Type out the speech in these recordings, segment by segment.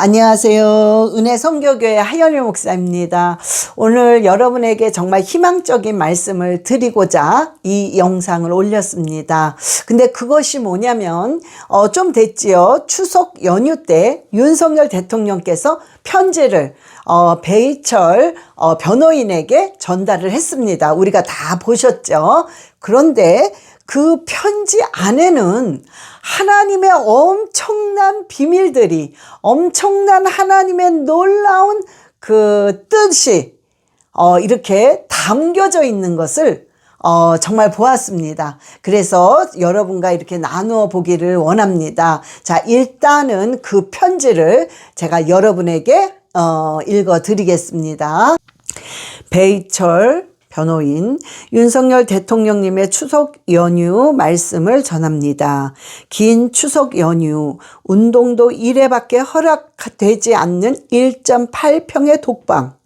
안녕하세요. 은혜 선교교회 하연일 목사입니다. 오늘 여러분에게 정말 희망적인 말씀을 드리고자 이 영상을 올렸습니다. 근데 그것이 뭐냐면 좀 됐지요. 추석 연휴 때 윤석열 대통령께서 편지를 배희철 변호인에게 전달을 했습니다. 우리가 다 보셨죠. 그런데 그 편지 안에는 하나님의 엄청난 비밀들이, 엄청난 하나님의 놀라운 그 뜻이 이렇게 담겨져 있는 것을 정말 보았습니다. 그래서 여러분과 이렇게 나누어 보기를 원합니다. 자, 일단은 그 편지를 제가 여러분에게 읽어 드리겠습니다. 배희철 변호인, 윤석열 대통령님의 추석 연휴 말씀을 전합니다. 긴 추석 연휴, 운동도 1회밖에 허락되지 않는 1.8평의 독방.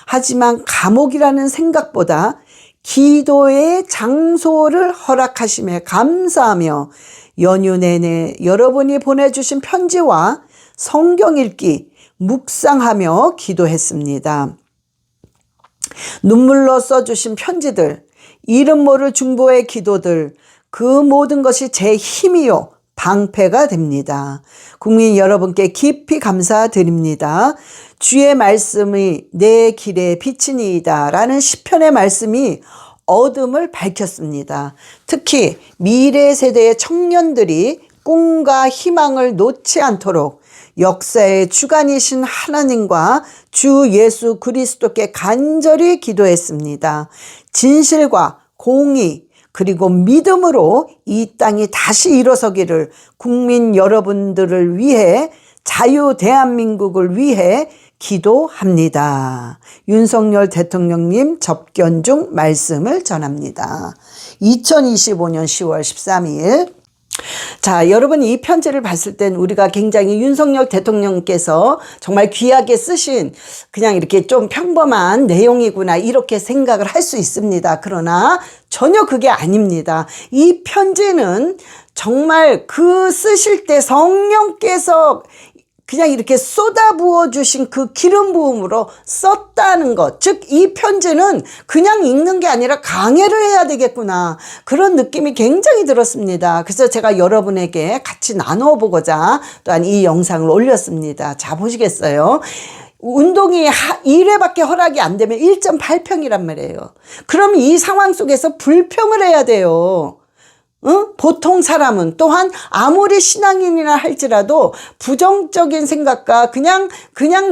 하지만 감옥이라는 생각보다 기도의 장소를 허락하심에 감사하며 연휴 내내 여러분이 보내주신 편지와 성경 읽기, 묵상하며 기도했습니다. 눈물로 써주신 편지들, 이름 모를 중보의 기도들, 그 모든 것이 제 힘이요 방패가 됩니다. 국민 여러분께 깊이 감사드립니다. 주의 말씀이 내 길의 빛이니이다 라는 시편의 말씀이 어둠을 밝혔습니다. 특히 미래 세대의 청년들이 꿈과 희망을 놓지 않도록 역사의 주관이신 하나님과 주 예수 그리스도께 간절히 기도했습니다. 진실과 공의 그리고 믿음으로 이 땅이 다시 일어서기를 국민 여러분들을 위해 자유 대한민국을 위해 기도합니다. 윤석열 대통령님 접견 중 말씀을 전합니다. 2025년 10월 13일 자, 여러분 이 편지를 봤을 땐 우리가 굉장히 윤석열 대통령께서 정말 귀하게 쓰신 그냥 이렇게 좀 평범한 내용이구나 이렇게 생각을 할 수 있습니다. 그러나 전혀 그게 아닙니다. 이 편지는 정말 그 쓰실 때 성령께서 그냥 이렇게 쏟아부어 주신 그 기름 부음으로 썼다는 것. 즉, 이 편지는 그냥 읽는 게 아니라 강해를 해야 되겠구나. 그런 느낌이 굉장히 들었습니다. 그래서 제가 여러분에게 같이 나누어 보고자 또한 이 영상을 올렸습니다. 자, 보시겠어요? 운동이 1회밖에 허락이 안 되면 1.8평이란 말이에요. 그럼 이 상황 속에서 불평을 해야 돼요. 보통 사람은 또한 아무리 신앙인이라 할지라도 부정적인 생각과 그냥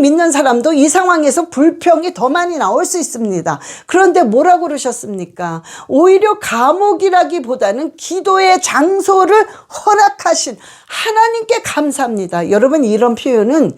믿는 사람도 이 상황에서 불평이 더 많이 나올 수 있습니다. 그런데 뭐라고 그러셨습니까? 오히려 감옥이라기보다는 기도의 장소를 허락하신 하나님께 감사합니다. 여러분 이런 표현은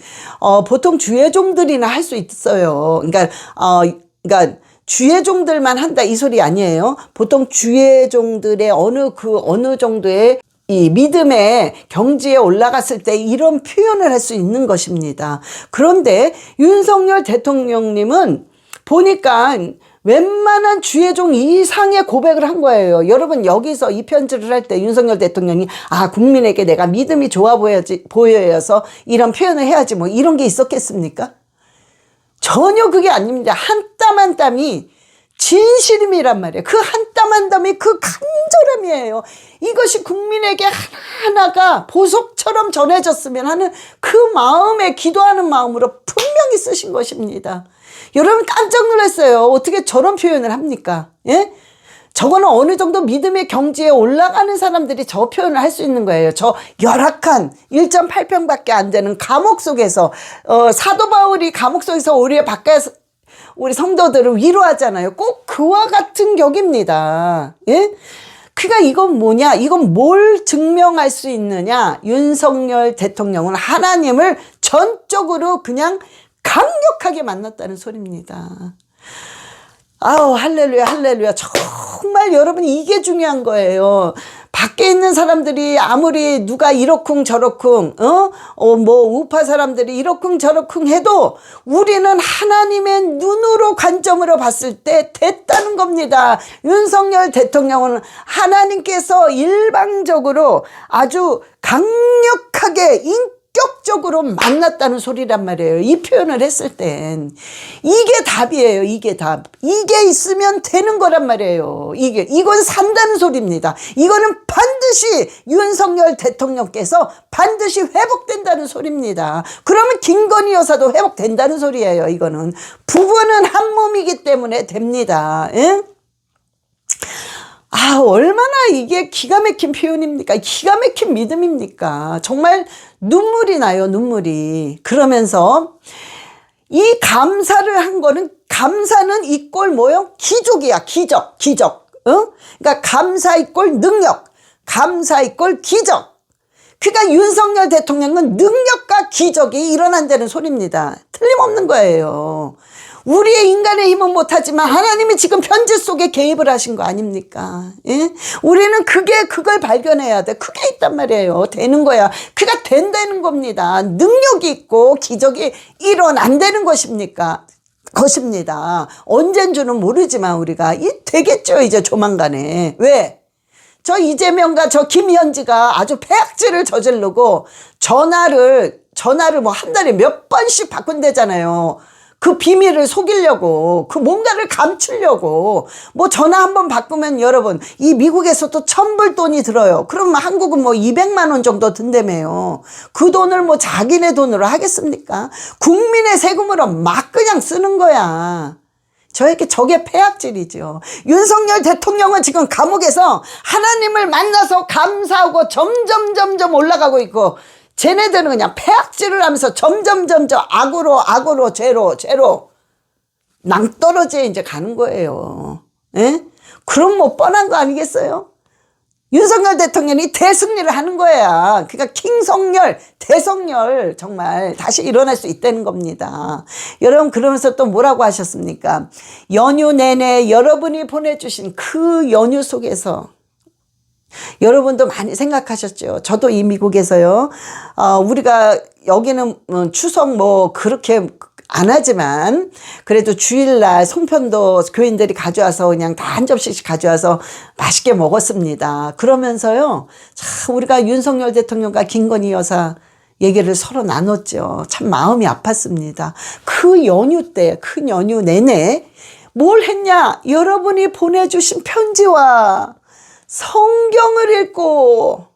보통 주의 종들이나 할 수 있어요. 그러니까 주의 종들만 한다 이 소리 아니에요. 보통 주의 종들의 어느 정도의 이 믿음의 경지에 올라갔을 때 이런 표현을 할 수 있는 것입니다. 그런데 윤석열 대통령님은 보니까 웬만한 주의 종 이상의 고백을 한 거예요. 여러분 여기서 이 편지를 할 때 윤석열 대통령이 국민에게 내가 믿음이 좋아 보여서 이런 표현을 해야지 뭐 이런 게 있었겠습니까? 전혀 그게 아닙니다. 한 땀 한 땀이 진실임이란 말이에요. 그 한 땀 한 땀이 그 간절함이에요. 이것이 국민에게 하나하나가 보석처럼 전해졌으면 하는 그 마음에 기도하는 마음으로 분명히 쓰신 것입니다. 여러분 깜짝 놀랐어요. 어떻게 저런 표현을 합니까? 예? 저거는 어느 정도 믿음의 경지에 올라가는 사람들이 저 표현을 할 수 있는 거예요. 저 열악한 1.8평밖에 안 되는 감옥 속에서 사도 바울이 감옥 속에서 우리 바깥에서 우리 성도들을 위로하잖아요. 꼭 그와 같은 격입니다. 예? 그러니까 이건 뭐냐? 이건 뭘 증명할 수 있느냐? 윤석열 대통령은 하나님을 전적으로 그냥 강력하게 만났다는 소리입니다. 아우 할렐루야 할렐루야. 정말 여러분 이게 중요한 거예요. 밖에 있는 사람들이 아무리 누가 이러쿵 저러쿵 뭐 우파 사람들이 이러쿵 저러쿵 해도 우리는 하나님의 눈으로 관점으로 봤을 때 됐다는 겁니다. 윤석열 대통령은 하나님께서 일방적으로 아주 강력하게 본격적으로 만났다는 소리란 말이에요. 이 표현을 했을 땐 이게 답이에요. 이게 답. 이게 있으면 되는 거란 말이에요. 이건 산다는 소리입니다. 이거는 반드시 윤석열 대통령께서 반드시 회복된다는 소리입니다. 그러면 김건희 여사도 회복된다는 소리예요. 이거는 부부는 한 몸이기 때문에 됩니다. 예? 얼마나 이게 기가 막힌 표현입니까? 기가 막힌 믿음입니까? 정말 눈물이 나요, 눈물이. 그러면서 이 감사를 한 거는, 감사는 이꼴 뭐요? 기적이야, 기적. 그러니까 감사 이꼴 능력, 감사 이꼴 기적. 그러니까 윤석열 대통령은 능력과 기적이 일어난다는 소리입니다. 틀림없는 거예요. 우리의 인간의 힘은 못하지만 하나님이 지금 편지 속에 개입을 하신 거 아닙니까? 예? 우리는 그걸 발견해야 돼. 그게 있단 말이에요. 되는 거야. 그가 된다는 겁니다. 능력이 있고 기적이 일어난다는 것입니다. 언젠 줄은 모르지만 우리가 되겠죠. 이제 조만간에. 왜? 저 이재명과 저 김현지가 아주 폐악질을 저지르고 전화를 뭐 한 달에 몇 번씩 바꾼대잖아요. 그 비밀을 속이려고, 그 뭔가를 감추려고. 뭐 전화 한번 바꾸면 여러분, 이 미국에서도 천불 돈이 들어요. 그러면 한국은 뭐 200만 원 정도 든다며요. 그 돈을 뭐 자기네 돈으로 하겠습니까? 국민의 세금으로 막 그냥 쓰는 거야. 저게 폐악질이죠. 윤석열 대통령은 지금 감옥에서 하나님을 만나서 감사하고 점점 올라가고 있고, 쟤네들은 그냥 폐악질을 하면서 점점 악으로 죄로 낭떠러지에 이제 가는 거예요. 예? 그럼 뭐 뻔한 거 아니겠어요? 윤석열 대통령이 대승리를 하는 거야. 그러니까 대성열 정말 다시 일어날 수 있다는 겁니다. 여러분, 그러면서 또 뭐라고 하셨습니까? 연휴 내내 여러분이 보내주신 그 연휴 속에서 여러분도 많이 생각하셨죠. 저도 이 미국에서요. 우리가 여기는 추석 뭐 그렇게 안 하지만 그래도 주일날 송편도 교인들이 가져와서 그냥 다 한 접시씩 가져와서 맛있게 먹었습니다. 그러면서요. 참 우리가 윤석열 대통령과 김건희 여사 얘기를 서로 나눴죠. 참 마음이 아팠습니다. 그 연휴 때, 큰 연휴 내내 뭘 했냐? 여러분이 보내주신 편지와 성경을 읽고,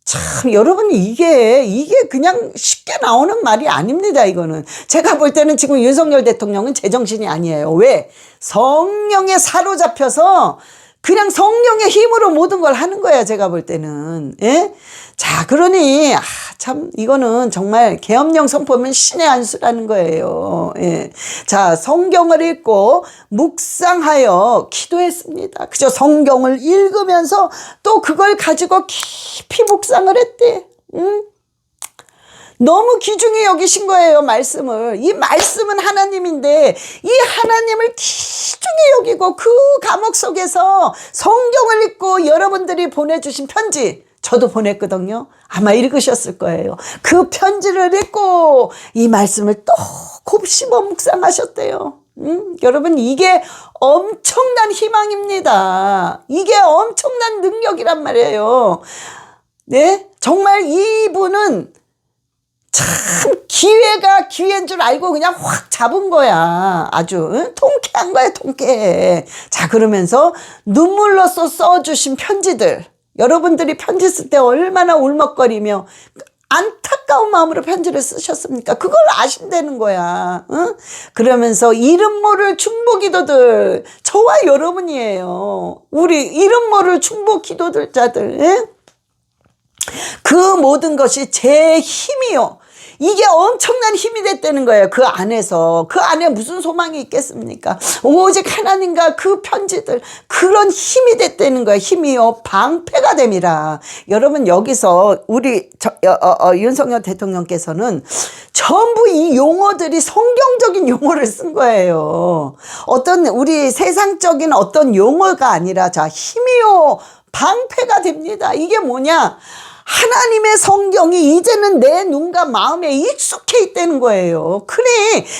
참 여러분 이게 그냥 쉽게 나오는 말이 아닙니다. 이거는 제가 볼 때는 지금 윤석열 대통령은 제정신이 아니에요. 왜? 성령에 사로잡혀서 그냥 성령의 힘으로 모든 걸 하는 거야. 제가 볼 때는. 예? 자, 그러니 참 이거는 정말 계엄령 선포면 신의 한 수라는 거예요. 예. 자, 성경을 읽고 묵상하여 기도했습니다. 그저 성경을 읽으면서 또 그걸 가지고 깊이 묵상을 했대. 너무 귀중히 여기신 거예요, 말씀을. 이 말씀은 하나님인데 이 하나님을 귀중히 여기고 그 감옥 속에서 성경을 읽고 여러분들이 보내주신 편지, 저도 보냈거든요. 아마 읽으셨을 거예요. 그 편지를 읽고 이 말씀을 또 곱씹어 묵상하셨대요. 여러분 이게 엄청난 희망입니다. 이게 엄청난 능력이란 말이에요. 네, 정말 이분은 참 기회가 기회인 줄 알고 그냥 확 잡은 거야. 아주 통쾌한 거야, 통쾌해. 자, 그러면서 눈물로써 써주신 편지들, 여러분들이 편지 쓸 때 얼마나 울먹거리며 안타까운 마음으로 편지를 쓰셨습니까? 그걸 아신다는 거야. 그러면서 이름 모를 중보 기도들, 저와 여러분이에요. 우리 이름 모를 중보 기도자들. 예? 그 모든 것이 제 힘이요. 이게 엄청난 힘이 됐다는 거예요. 그 안에서. 그 안에 무슨 소망이 있겠습니까? 오직 하나님과 그 편지들, 그런 힘이 됐다는 거예요. 힘이요. 방패가 됨이라. 여러분 여기서 우리 윤석열 대통령께서는 전부 이 용어들이 성경적인 용어를 쓴 거예요. 어떤 우리 세상적인 어떤 용어가 아니라, 자, 힘이요. 방패가 됩니다. 이게 뭐냐? 하나님의 성경이 이제는 내 눈과 마음에 익숙해 있다는 거예요. 그래,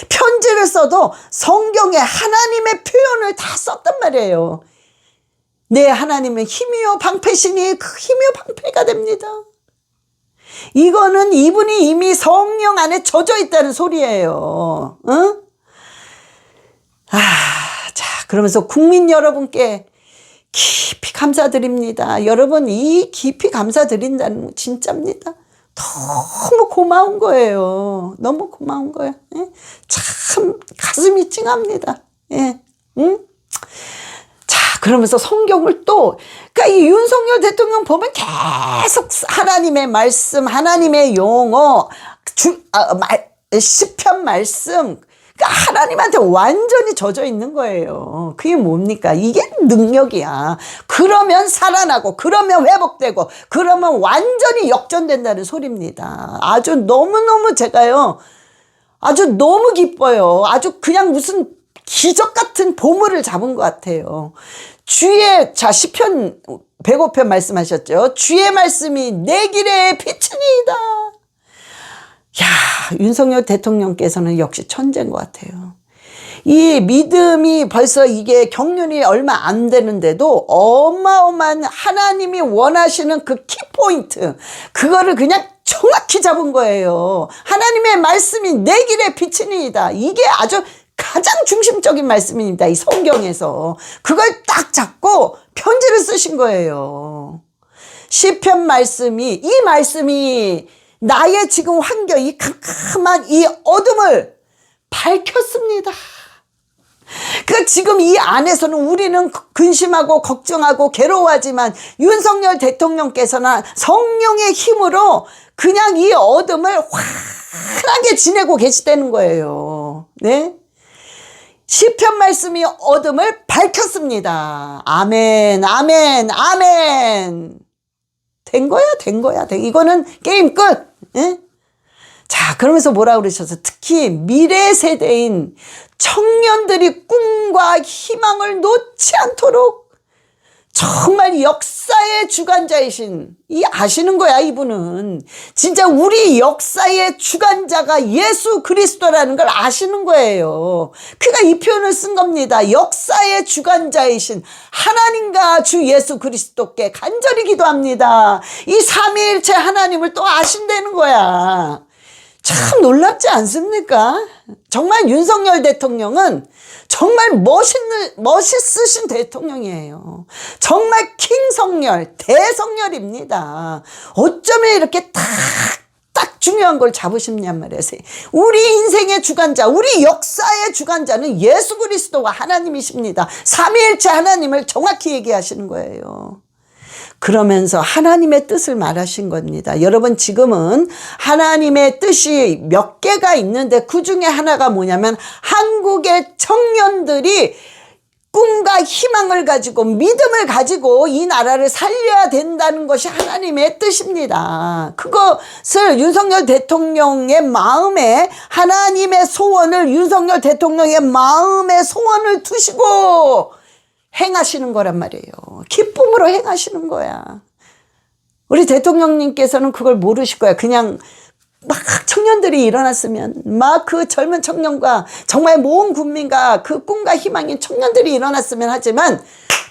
편지를 써도 성경에 하나님의 표현을 다 썼단 말이에요. 내 하나님은 힘이요 방패시니 그 힘이요 방패가 됩니다. 이거는 이분이 이미 성령 안에 젖어 있다는 소리예요. 응? 자, 그러면서 국민 여러분께 깊이 감사드립니다. 여러분, 이 깊이 감사드린다는 거 진짜입니다. 너무 고마운 거예요. 너무 고마운 거예요. 예? 참 가슴이 찡합니다. 예. 응? 자, 그러면서 성경을 또, 그러니까 이 윤석열 대통령 보면 계속 하나님의 말씀, 하나님의 용어, 시편 말씀, 그러니까 하나님한테 완전히 젖어 있는 거예요. 그게 뭡니까? 이게 능력이야. 그러면 살아나고, 그러면 회복되고, 그러면 완전히 역전된다는 소리입니다. 아주 너무너무 제가요, 아주 너무 기뻐요. 아주 그냥 무슨 기적 같은 보물을 잡은 것 같아요. 자, 시편 105편 말씀하셨죠. 주의 말씀이 내 길에 비추니이다. 야, 윤석열 대통령께서는 역시 천재인 것 같아요. 이 믿음이 벌써 이게 경륜이 얼마 안 되는데도 어마어마한 하나님이 원하시는 그 키포인트, 그거를 그냥 정확히 잡은 거예요. 하나님의 말씀이 내 길에 비치니이다. 이게 아주 가장 중심적인 말씀입니다. 이 성경에서. 그걸 딱 잡고 편지를 쓰신 거예요. 시편 말씀이, 이 말씀이 나의 지금 환경, 이 캄캄한 이 어둠을 밝혔습니다. 그러니까 지금 이 안에서는 우리는 근심하고 걱정하고 괴로워하지만 윤석열 대통령께서는 성령의 힘으로 그냥 이 어둠을 환하게 지내고 계시다는 거예요. 네? 시편 말씀이 어둠을 밝혔습니다. 아멘, 아멘, 아멘. 된 거야. 이거는 게임 끝. 예? 자, 그러면서 뭐라 그러셔서 특히 미래 세대인 청년들이 꿈과 희망을 놓지 않도록 정말 역사의 주관자이신, 아시는 거야, 이분은. 진짜 우리 역사의 주관자가 예수 그리스도라는 걸 아시는 거예요. 그가 이 표현을 쓴 겁니다. 역사의 주관자이신 하나님과 주 예수 그리스도께 간절히 기도합니다. 이 삼위일체 하나님을 또 아신다는 거야. 참 놀랍지 않습니까? 정말 윤석열 대통령은 정말 멋있으신 대통령이에요. 정말 킹성열, 대성열입니다. 어쩌면 이렇게 딱 중요한 걸 잡으셨냔 말이에요. 우리 인생의 주관자, 우리 역사의 주관자는 예수 그리스도가 하나님이십니다. 삼위일체 하나님을 정확히 얘기하시는 거예요. 그러면서 하나님의 뜻을 말하신 겁니다. 여러분, 지금은 하나님의 뜻이 몇 개가 있는데 그 중에 하나가 뭐냐면 한국의 청년들이 꿈과 희망을 가지고 믿음을 가지고 이 나라를 살려야 된다는 것이 하나님의 뜻입니다. 그것을 윤석열 대통령의 마음에, 하나님의 소원을 윤석열 대통령의 마음에 소원을 두시고 행하시는 거란 말이에요. 기쁨으로 행하시는 거야. 우리 대통령님께서는 그걸 모르실 거야. 그냥 막 청년들이 일어났으면, 막 그 젊은 청년과 정말 모든 국민과 그 꿈과 희망인 청년들이 일어났으면 하지만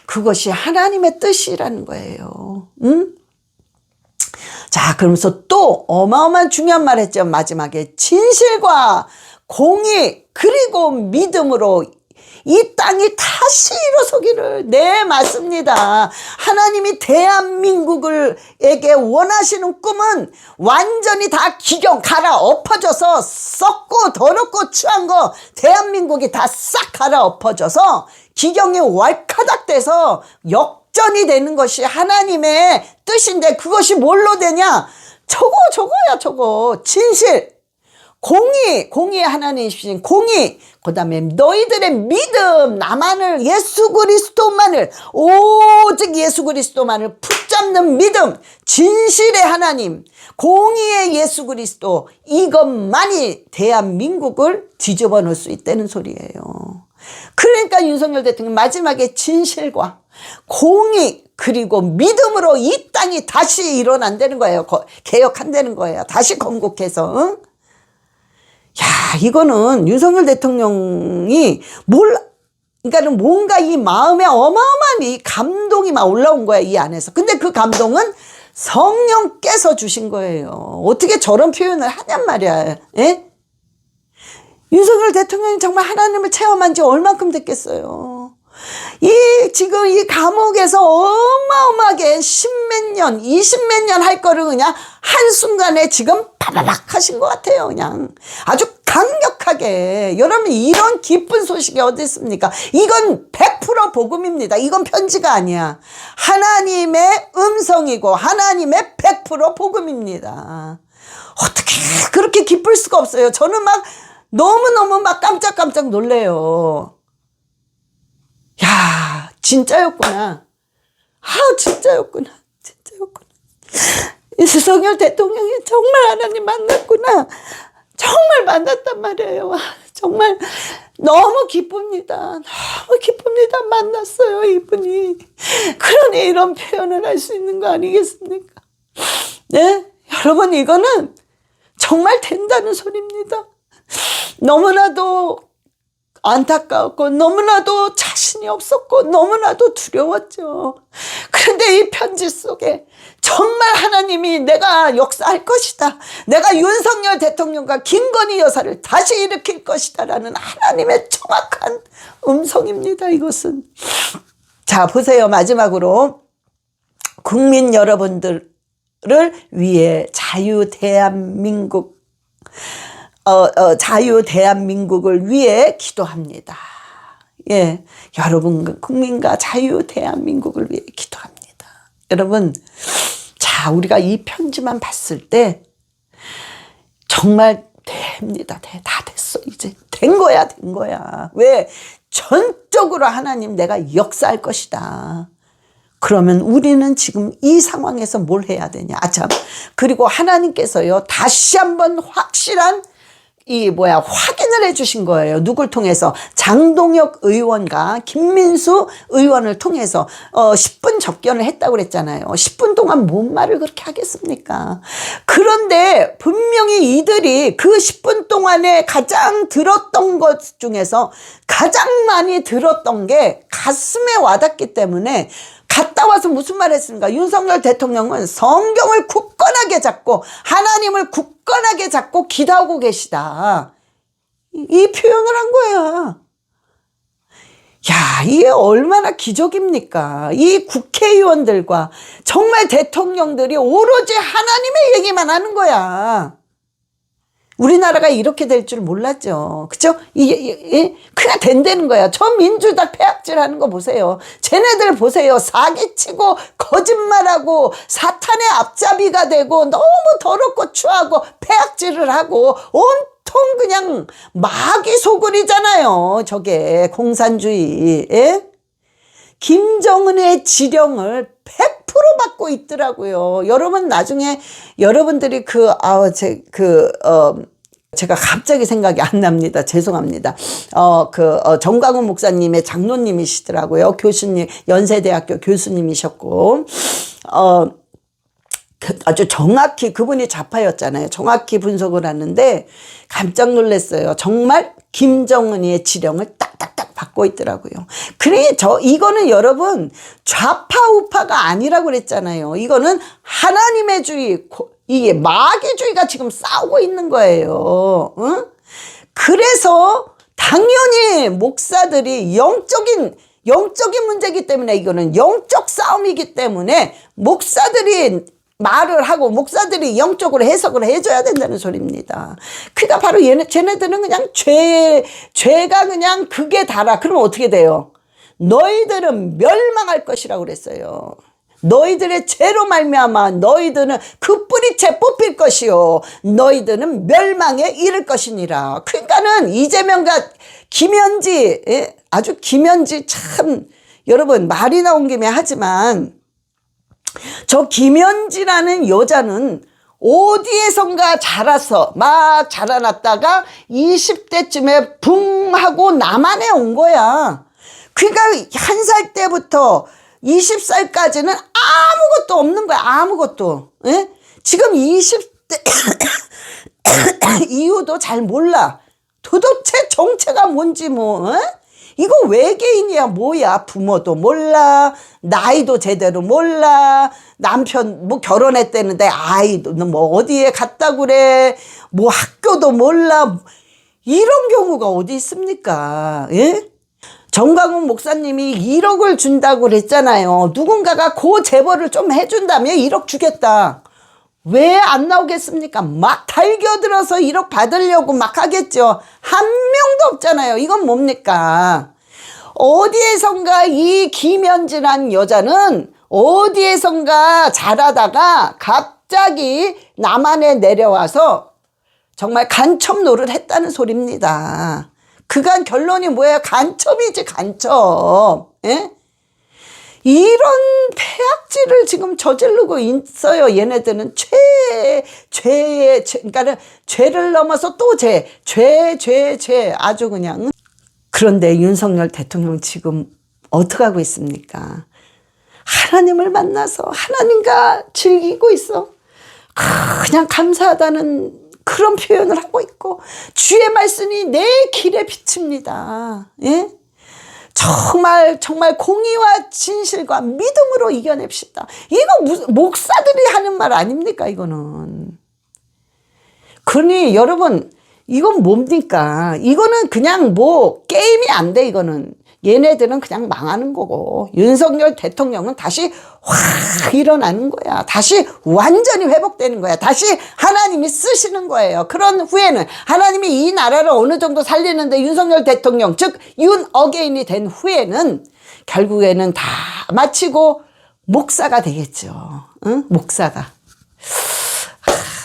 그것이 하나님의 뜻이라는 거예요. 응? 자, 그러면서 또 어마어마한 중요한 말 했죠. 마지막에 진실과 공의 그리고 믿음으로 이 땅이 다시 일어서기를. 네, 맞습니다. 하나님이 대한민국에게 원하시는 꿈은 완전히 다 기경 갈아엎어져서 썩고 더럽고 추한 거 대한민국이 다 싹 갈아엎어져서 기경이 왈카닥돼서 역전이 되는 것이 하나님의 뜻인데, 그것이 뭘로 되냐? 저거 진실, 공의 하나님이신 공의, 그 다음에 너희들의 믿음, 나만을, 예수 그리스도만을, 오직 예수 그리스도만을 붙잡는 믿음, 진실의 하나님, 공의의 예수 그리스도, 이것만이 대한민국을 뒤집어 놓을 수 있다는 소리예요. 그러니까 윤석열 대통령 마지막에 진실과 공의 그리고 믿음으로 이 땅이 다시 일어난다는 거예요. 개혁한다는 거예요. 다시 건국해서. 응? 야, 이거는 윤석열 대통령이 그러니까는 뭔가 이 마음에 어마어마한 이 감동이 막 올라온 거야, 이 안에서. 근데 그 감동은 성령께서 주신 거예요. 어떻게 저런 표현을 하냔 말이야. 예? 윤석열 대통령이 정말 하나님을 체험한 지 얼만큼 됐겠어요. 지금 이 감옥에서 어마어마하게 10몇 년, 20몇 년 할 거를 그냥 한순간에 지금 바바박 하신 것 같아요. 그냥 아주 강력하게. 여러분, 이런 기쁜 소식이 어디 있습니까? 이건 100% 복음입니다. 이건 편지가 아니야. 하나님의 음성이고 하나님의 100% 복음입니다. 어떻게 그렇게 기쁠 수가 없어요. 저는 막 너무너무 막 깜짝깜짝 놀래요. 야, 진짜였구나. 진짜였구나. 진짜였구나. 윤석열 대통령이 정말 하나님 만났구나. 정말 만났단 말이에요. 정말 너무 기쁩니다. 너무 기쁩니다. 만났어요, 이분이. 그러니 이런 표현을 할 수 있는 거 아니겠습니까? 네? 여러분, 이거는 정말 된다는 소리입니다. 너무나도 안타까웠고 너무나도 자신이 없었고 너무나도 두려웠죠. 그런데 이 편지 속에 정말 하나님이 내가 역사할 것이다. 내가 윤석열 대통령과 김건희 여사를 다시 일으킬 것이다 라는 하나님의 정확한 음성입니다. 이것은. 자, 보세요. 마지막으로 국민 여러분들을 위해 자유 대한민국을 위해 기도합니다. 예, 여러분 국민과 자유 대한민국을 위해 기도합니다. 여러분, 자, 우리가 이 편지만 봤을 때 정말 됩니다. 다 됐어. 이제 된 거야. 왜? 전적으로 하나님 내가 역사할 것이다. 그러면 우리는 지금 이 상황에서 뭘 해야 되냐? 참. 그리고 하나님께서요, 다시 한번 확실한 확인을 해주신 거예요. 누굴 통해서? 장동혁 의원과 김민수 의원을 통해서 10분 접견을 했다고 그랬잖아요. 10분 동안 뭔 말을 그렇게 하겠습니까? 그런데 분명히 이들이 그 10분 동안에 가장 들었던 것 중에서 가장 많이 들었던 게 가슴에 와닿기 때문에 갔다 와서 무슨 말 했습니까? 윤석열 대통령은 성경을 굳건하게 잡고 하나님을 굳건하게 잡고 기도하고 계시다. 이 표현을 한 거야. 야, 이게 얼마나 기적입니까? 이 국회의원들과 정말 대통령들이 오로지 하나님의 얘기만 하는 거야. 우리나라가 이렇게 될 줄 몰랐죠. 그죠? 이게 그냥 된다는 거야. 저 민주당 폐악질 하는 거 보세요. 쟤네들 보세요. 사기치고 거짓말하고 사탄의 앞잡이가 되고 너무 더럽고 추하고 폐악질을 하고 온통 그냥 마귀 소굴이잖아요. 저게 공산주의. 예? 김정은의 지령을 100% 받고 있더라고요. 여러분, 나중에 여러분들이 제가 갑자기 생각이 안 납니다. 죄송합니다. 정광훈 목사님의 장로님이시더라고요. 교수님, 연세대학교 교수님이셨고, 아주 정확히 그분이 좌파였잖아요. 정확히 분석을 하는데 깜짝 놀랐어요. 정말 김정은이의 지령을 딱딱딱 받고 있더라고요. 이거는 여러분 좌파 우파가 아니라고 그랬잖아요. 이거는 하나님의 주의, 이게 마귀주의가 지금 싸우고 있는 거예요. 응? 그래서 당연히 목사들이 영적인 문제이기 때문에, 이거는 영적 싸움이기 때문에 목사들이 말을 하고 목사들이 영적으로 해석을 해줘야 된다는 소리입니다. 그러니까 바로 쟤네들은 그냥 죄가 그냥 극에 달아. 그러면 어떻게 돼요? 너희들은 멸망할 것이라고 그랬어요. 너희들의 죄로 말미암아 너희들은 그 뿌리채 뽑힐 것이요 너희들은 멸망에 이를 것이니라. 그러니까는 이재명과 김현지, 아주 김현지 참, 여러분 말이 나온 김에 하지만 저 김현지라는 여자는 어디에선가 막 자라났다가 20대쯤에 붕 하고 남한에 온 거야. 그러니까 1살 때부터 20살까지는 아무것도 없는 거야. 아무것도. 예? 지금 20대 이유도 잘 몰라. 도대체 정체가 뭔지 뭐. 예? 이거 외계인이야 뭐야. 부모도 몰라, 나이도 제대로 몰라, 남편 뭐 결혼했다는데 아이도 뭐 어디에 갔다 그래, 뭐 학교도 몰라. 이런 경우가 어디 있습니까? 예? 정광훈 목사님이 1억을 준다고 그랬잖아요. 누군가가 그 제보를 좀 해준다면 1억 주겠다. 왜 안 나오겠습니까? 막 달겨들어서 1억 받으려고 막 하겠죠. 한 명도 없잖아요. 이건 뭡니까? 어디에선가 이 김연진한 여자는 어디에선가 잘하다가 갑자기 남한에 내려와서 정말 간첩노를 했다는 소리입니다. 그간 결론이 뭐예요? 간첩이지, 간첩. 예? 이런 폐악질을 지금 저지르고 있어요. 얘네들은 그러니까 죄를 넘어서 또 죄. 아주 그냥. 그런데 윤석열 대통령 지금 어떻게 하고 있습니까? 하나님을 만나서 하나님과 즐기고 있어. 그냥 감사하다는 그런 표현을 하고 있고, 주의 말씀이 내 길에 비칩니다. 예? 정말 공의와 진실과 믿음으로 이겨냅시다. 이거 무슨 목사들이 하는 말 아닙니까? 이거는. 그러니 여러분, 이건 뭡니까? 이거는 그냥 뭐 게임이 안 돼. 이거는 얘네들은 그냥 망하는 거고, 윤석열 대통령은 다시 확 일어나는 거야. 다시 완전히 회복되는 거야. 다시 하나님이 쓰시는 거예요. 그런 후에는 하나님이 이 나라를 어느 정도 살리는데 윤석열 대통령, 즉 윤어게인이 된 후에는 결국에는 다 마치고 목사가 되겠죠. 응? 목사가.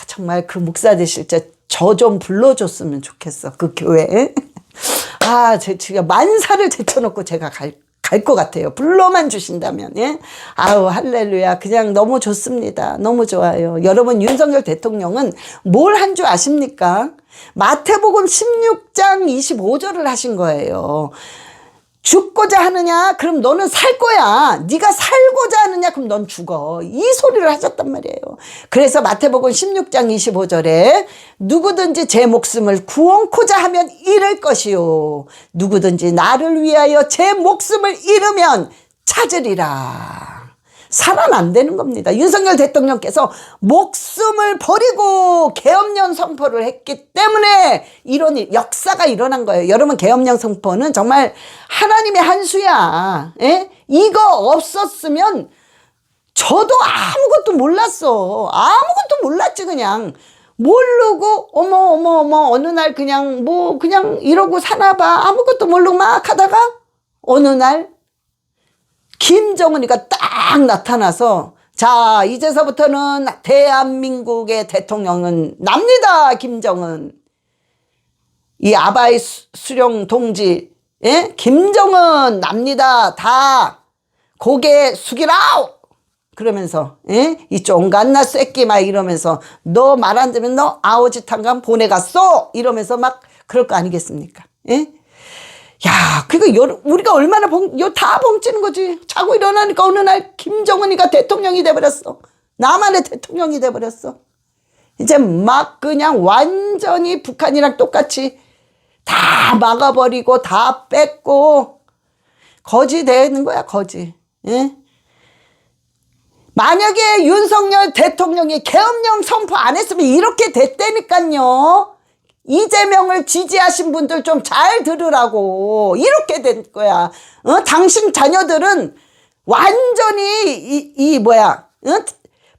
정말 그 목사 되실 때 저 좀 불러줬으면 좋겠어. 그 교회에. 제가 만사를 제쳐놓고 제가 갈 것 같아요. 불러만 주신다면. 예? 아우, 할렐루야. 그냥 너무 좋습니다. 너무 좋아요. 여러분, 윤석열 대통령은 뭘 한 줄 아십니까? 마태복음 16장 25절을 하신 거예요. 죽고자 하느냐? 그럼 너는 살 거야. 네가 살고자 하느냐? 그럼 넌 죽어. 이 소리를 하셨단 말이에요. 그래서 마태복음 16장 25절에 누구든지 제 목숨을 구원코자 하면 잃을 것이요, 누구든지 나를 위하여 제 목숨을 잃으면 찾으리라. 살아난다는 겁니다. 윤석열 대통령께서 목숨을 버리고 계엄령 선포를 했기 때문에 이런 역사가 일어난 거예요. 여러분, 계엄령 선포는 정말 하나님의 한 수야. 예? 이거 없었으면 저도 아무것도 몰랐어. 아무것도 몰랐지. 그냥 모르고 어머 어느 날 그냥 이러고 사나봐. 아무것도 모르고 막 하다가 어느 날 김정은이가 딱 나타나서, 자, 이제서부터는 대한민국의 대통령은 납니다. 김정은. 이 아바이 수령 동지, 예? 김정은 납니다. 다 고개 숙이라우. 그러면서, 예? 이 쫑갓나 새끼 막 이러면서, 너 말 안 들으면 너 아오지탄감 보내갔어. 이러면서 막 그럴 거 아니겠습니까? 예? 야, 우리가 얼마나 다 벙찌는 거지. 자고 일어나니까 어느 날 김정은이가 대통령이 돼버렸어. 남한의 대통령이 돼버렸어. 이제 막 그냥 완전히 북한이랑 똑같이 다 막아버리고 다 뺏고 거지 되는 거야, 거지. 예? 만약에 윤석열 대통령이 계엄령 선포 안 했으면 이렇게 됐다니까요. 이재명을 지지하신 분들 좀 잘 들으라고. 이렇게 된 거야. 당신 자녀들은 완전히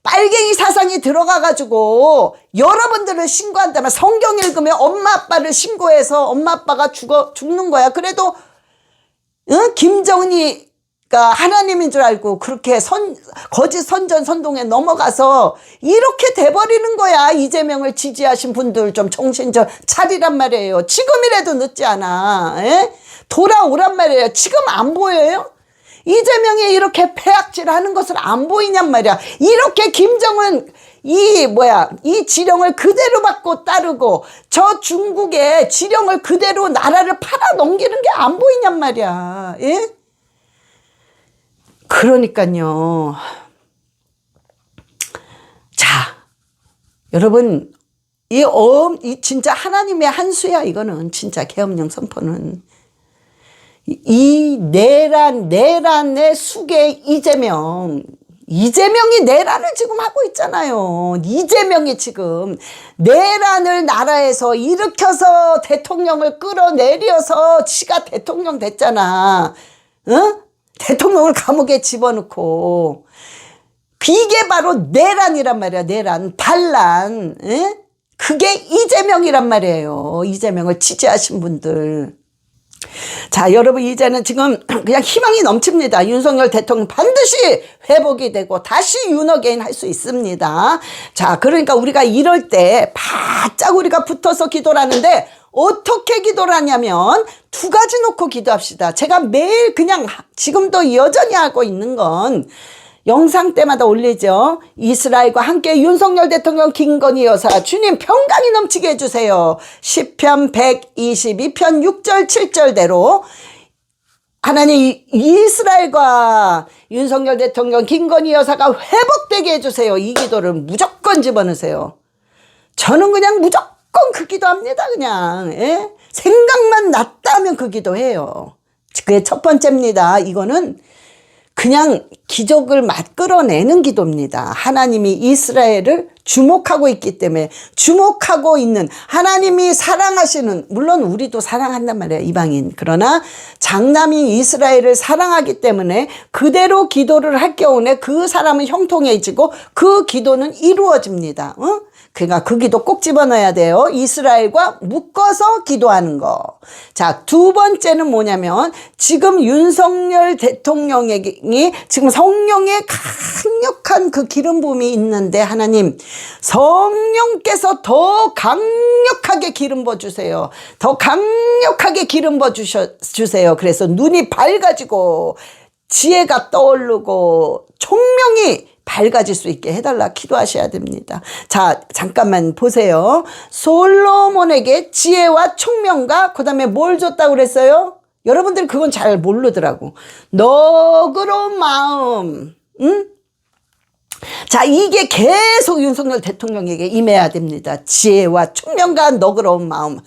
빨갱이 사상이 들어가가지고 여러분들을 신고한다면, 성경 읽으면 엄마 아빠를 신고해서 엄마 아빠가 죽는 거야. 그래도 김정은이 하나님인 줄 알고 그렇게 거짓 선전 선동에 넘어가서 이렇게 돼버리는 거야. 이재명을 지지하신 분들 좀 정신 좀 차리란 말이에요. 지금이라도 늦지 않아. 에? 돌아오란 말이에요. 지금 안 보여요? 이재명이 이렇게 폐악질 하는 것을 안 보이냔 말이야. 이렇게 김정은 이 지령을 그대로 받고 따르고 저 중국의 지령을 그대로 나라를 팔아 넘기는 게 안 보이냔 말이야. 예? 그러니까요. 자, 여러분, 이 진짜 하나님의 한 수야. 이거는 진짜 계엄령 선포는. 이 내란의 숙의 이재명이 내란을 지금 하고 있잖아요. 이재명이 지금 내란을 나라에서 일으켜서 대통령을 끌어내려서 지가 대통령 됐잖아. 대통령을 감옥에 집어넣고. 이게 바로 내란이란 말이야. 내란, 반란. 그게 이재명이란 말이에요. 이재명을 지지하신 분들. 자, 여러분 이제는 지금 그냥 희망이 넘칩니다. 윤석열 대통령 반드시 회복이 되고 다시 윤어게인 할 수 있습니다. 자, 그러니까 우리가 이럴 때 바짝 우리가 붙어서 기도를 하는데 어떻게 기도를 하냐면 두 가지 놓고 기도합시다. 제가 매일 그냥 지금도 여전히 하고 있는 건 영상 때마다 올리죠. 이스라엘과 함께 윤석열 대통령, 김건희 여사, 주님 평강이 넘치게 해주세요. 시편 122편 6절 7절대로 하나님 이스라엘과 윤석열 대통령, 김건희 여사가 회복되게 해주세요. 이 기도를 무조건 집어넣으세요. 저는 그냥 무조건 그 기도합니다. 그냥 생각만 났다면 그 기도해요. 그게 첫 번째입니다. 이거는 그냥 기적을 끌어내는 기도입니다. 하나님이 이스라엘을 주목하고 있기 때문에 주목하고 있는 하나님이 사랑하시는, 물론 우리도 사랑한단 말이에요. 이방인. 그러나 장남이 이스라엘을 사랑하기 때문에 그대로 기도를 할 경우에 그 사람은 형통해지고 그 기도는 이루어집니다. 그러니까 그 기도 꼭 집어넣어야 돼요. 이스라엘과 묶어서 기도하는 거. 자, 두 번째는 뭐냐면 지금 윤석열 대통령이 지금 성령의 강력한 그 기름 부음이 있는데 하나님 성령께서 더 강력하게 기름 부어주세요. 더 강력하게 기름 부어주세요. 그래서 눈이 밝아지고 지혜가 떠오르고 총명이 밝아질 수 있게 해달라 기도하셔야 됩니다. 자, 잠깐만 보세요. 솔로몬에게 지혜와 총명과 그 다음에 뭘 줬다고 그랬어요? 여러분들 그건 잘 모르더라고. 너그러운 마음. 자, 이게 계속 윤석열 대통령에게 임해야 됩니다. 지혜와 총명과 너그러운 마음.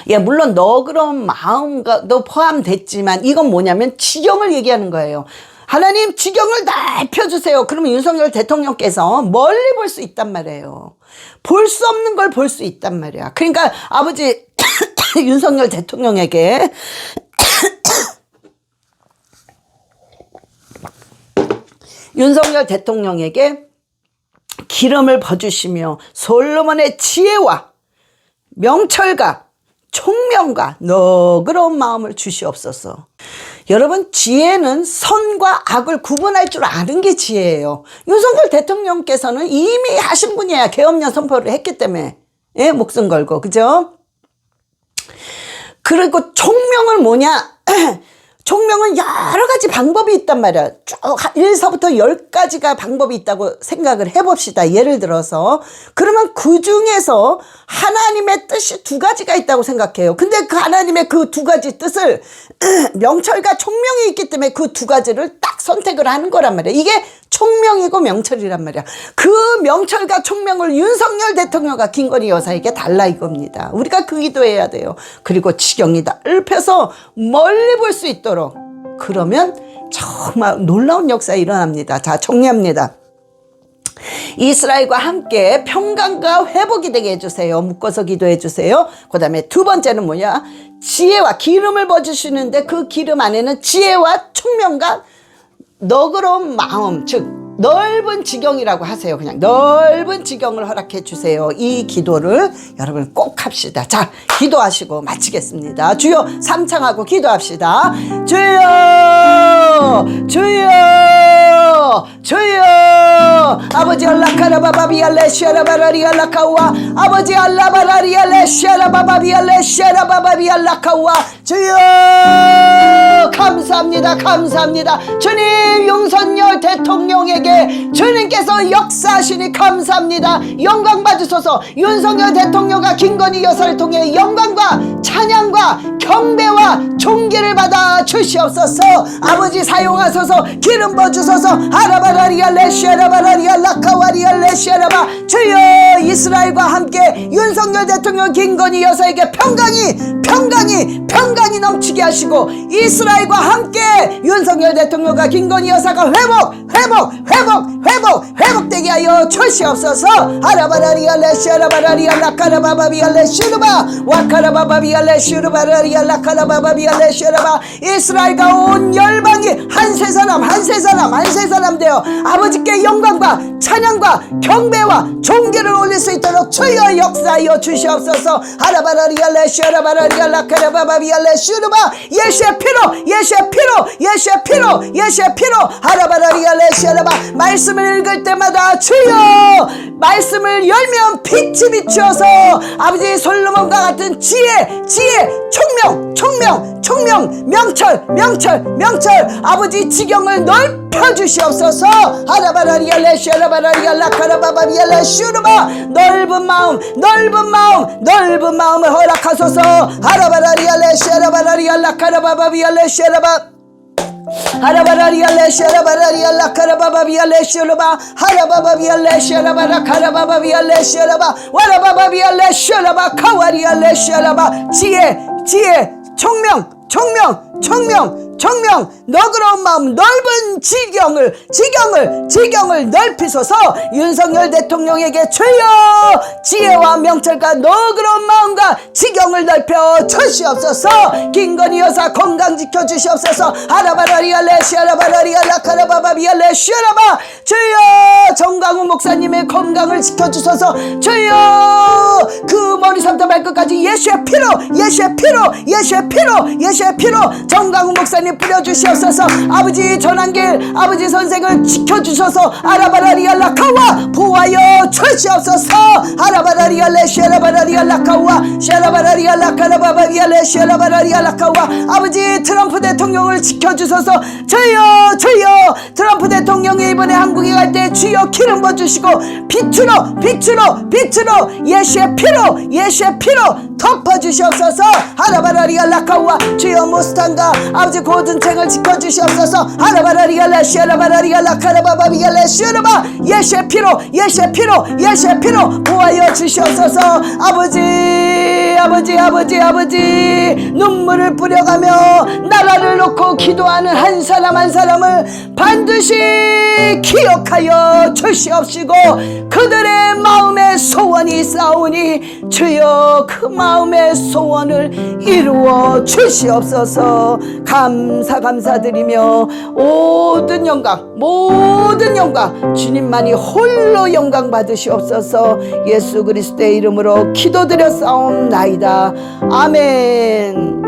예, 물론 너그러운 마음도 포함됐지만 이건 뭐냐면 지경을 얘기하는 거예요. 하나님 지경을 넓혀주세요. 그러면 윤석열 대통령께서 멀리 볼 수 있단 말이에요. 볼 수 없는 걸 볼 수 있단 말이야. 그러니까 아버지 윤석열 대통령에게 윤석열 대통령에게 기름을 부어주시며 솔로몬의 지혜와 명철과 총명과 너그러운 마음을 주시옵소서. 여러분 지혜는 선과 악을 구분할 줄 아는 게 지혜예요. 윤석열 대통령께서는 이미 하신 분이야. 계엄령 선포를 했기 때문에 목숨 걸고 그죠? 그리고 총명은 뭐냐? 총명은 여러 가지 방법이 있단 말이야. 쭉 1서부터 10가지가 방법이 있다고 생각을 해봅시다. 예를 들어서 그러면 그 중에서 하나님의 뜻이 2가지가 있다고 생각해요. 근데 그 하나님의 그 2가지 뜻을 명철과 총명이 있기 때문에 그 2가지를 딱 선택을 하는 거란 말이야. 이게 총명이고 명철이란 말이야. 그 명철과 총명을 윤석열 대통령과 김건희 여사에게 달라 이겁니다. 우리가 그 기도해야 돼요. 그리고 지경이 넓혀서 멀리 볼 수 있도록. 그러면 정말 놀라운 역사 일어납니다. 자, 정리합니다. 이스라엘과 함께 평강과 회복이 되게 해주세요. 묶어서 기도해 주세요. 그 다음에 두 번째는 뭐냐? 지혜와 기름을 부어주시는데 그 기름 안에는 지혜와 총명과 너그러운 마음, 즉 넓은 지경이라고 하세요. 그냥 넓은 지경을 허락해 주세요. 이 기도를 여러분 꼭 합시다. 자, 기도하시고 마치겠습니다. 주여 삼창하고 기도합시다. 주여 주여 주여 아버지 알라카라바바비알레 샤라바라리알라카와 아버지 알라바라리알레 샤라바바비알레 샤라바바비알라카와 주여 감사합니다. 감사합니다. 주님 윤석열 대통령에게 주님께서 역사하시니 감사합니다. 영광 받으소서. 윤석열 대통령과 김건희 여사를 통해 영광과 찬양과 경배와 존귀를 받아 주시옵소서. 아버지 사용하소서. 기름 부어주소서. 아라바라리알레 샤라바라리 라카와리알레시아라바. 주여 이스라엘과 함께 윤석열 대통령 김건희 여사에게 평강이 넘치게 하시고 이스라엘과 함께 윤석열 대통령과 김건희 여사가 회복되게 하여 주시옵소서. 하라바라리알레시아라바라리알라카라바바비알레시르바 와카라바바비알레시르바라리알라카라바바비알레시르바. 이스라엘과 온 열방이 한세 사람 되어 아버지께 영광과 찬양과 경배와 존귀를 올릴 수 있도록 주여 역사하여 주시옵소서. 하라바라리알레시아라바라리알라카라바바비알레시르바. 예수의 피로 하라바라리알레시아라바. 말씀을 읽을 때마다 주여 말씀을 열면 빛이 비추어서 아버지 솔로몬과 같은 지혜 총명 명철 아버지 지경을 넓혀 주시옵소서. 하라바라리알레시아라바라리알라카라바바비알레시르바. 넓은 마음을 허락하소서. 하라바라리알레시아라바라리알라카라바바비알레시르바. 하라바라리알레시아라바라리알라카라바바비알레시르바. 하라바바비알레시아라바라카라바바비알레시르바. 와라바바비알레시르바 카와리알레시아라바. 지혜 총명 너그러운 마음 넓은 지경을 넓히소서. 윤석열 대통령에게 주여 지혜와 명철과 너그러운 마음과 지경을 넓혀 주시옵소서. 김건희 여사 건강 지켜 주시옵소서. 하라바라리알레시아라바라리알라카라바바비알레시아라바. 주여 정강훈 목사님의 건강을 지켜 주소서. 주여 그 머리부터 발끝까지 예수의 피로 정강훈 목사님 뿌려주시옵소서. 아버지 전한길 아버지 선생을 지켜주셔서 아라바라리알라카와 보호하여 주시옵소서. 아라바라리알레시아라바라리알라카와 샤라바라리알라카라바바리알레시아라바라리알라카와. 아버지 트럼프 대통령을 지켜주셔서 주여 트럼프 대통령이 이번에 한국에 갈 때 주여 기름 부어주시고 빛으로 예수의 피로 덮어주시옵소서. 하라바라리알라카와 주여 모스탄과 아버지 고든탱을 지켜주시옵소서. 하라바라리알라시아라바라리알라카라바바비알레시아라바. 예수의 피로 보호하여 주시옵소서. 아버지 눈물을 뿌려가며 나라를 놓고 기도하는 한 사람을 반드시 기억하여 주시옵시고 그들의 마음의 소원이 있사오니 주여 그 마음의 소원을 이루어 주시옵소서. 감사드리며 모든 영광 주님만이 홀로 영광 받으시옵소서. 예수 그리스도의 이름으로 기도드렸사옵나이다. 아멘.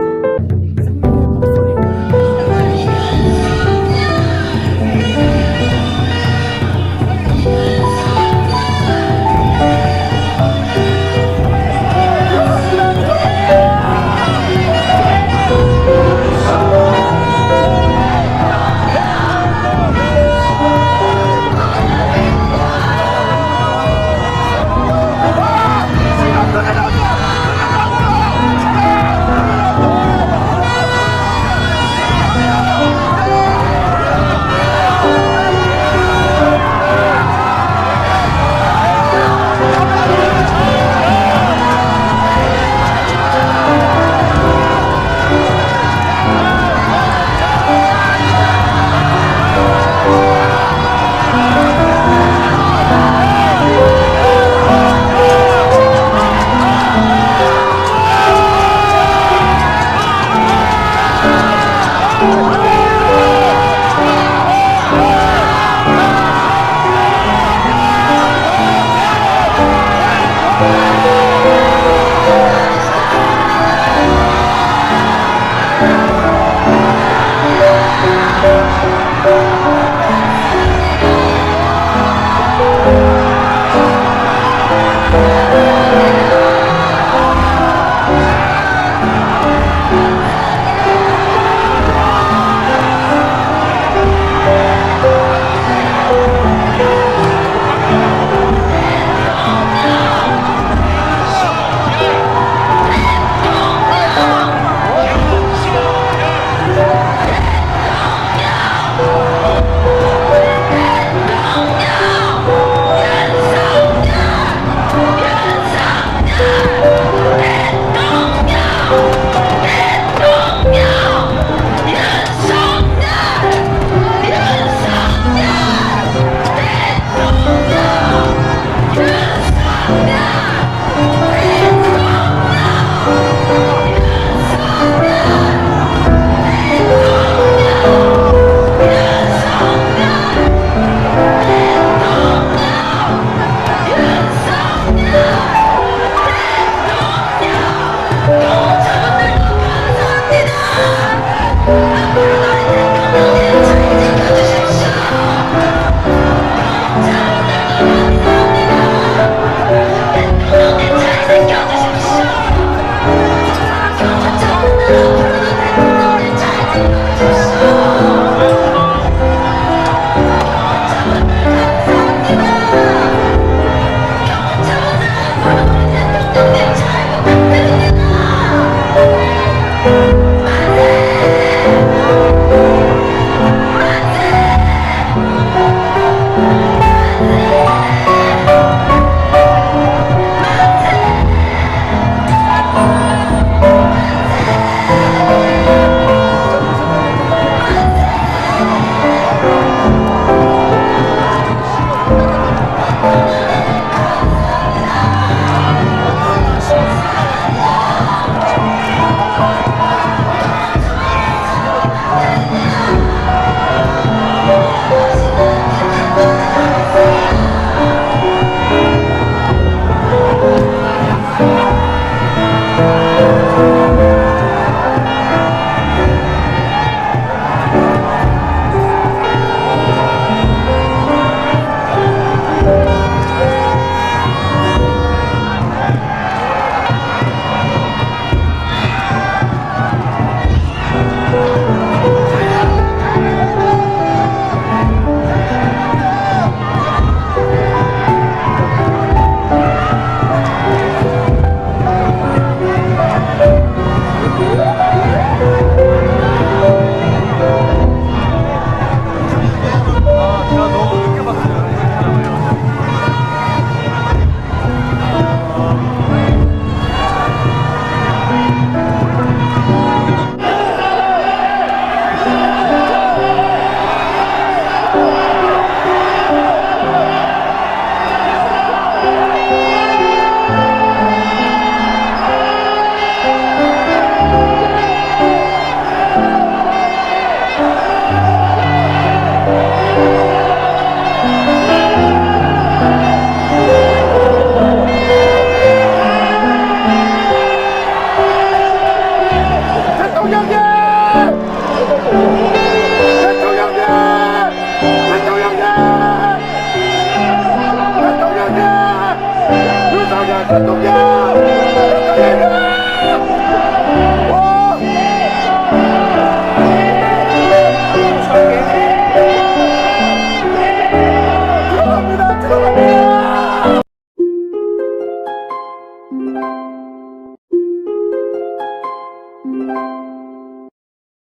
주시옵소서.